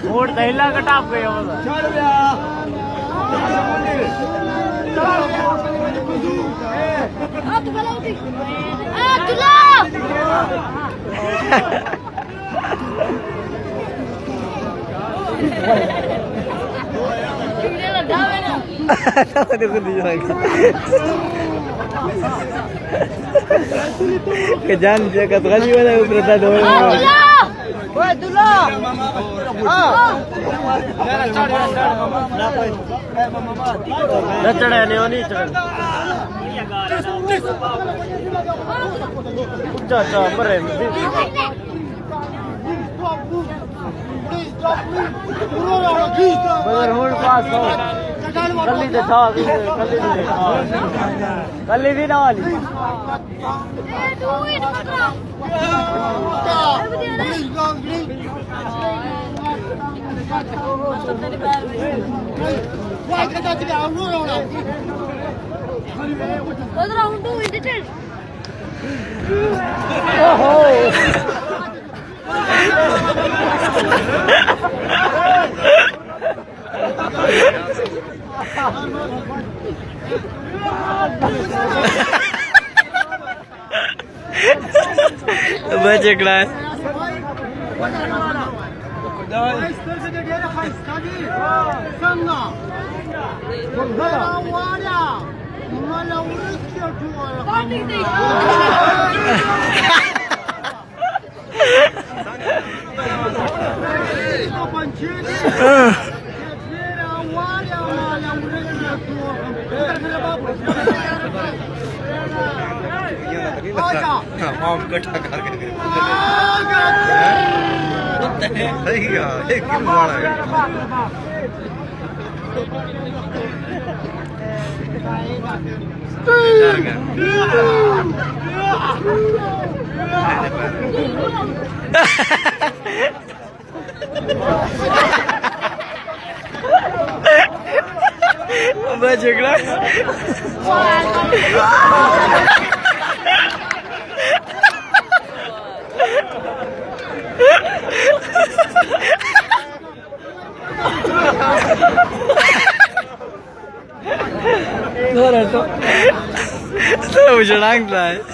मोड़ दहला कटा पे चल Kejan jaga kali mana berada dua. Woi dulu. चढ़े लियो नहीं चढ़े अच्छा मरे मगर हुन पास हो कल्ली ते था कल्ली भी ना वाली Baca kelas. माम इकट्ठा करके सही है एक किलो वाला है Baca kelas. Itu berjalan kelas.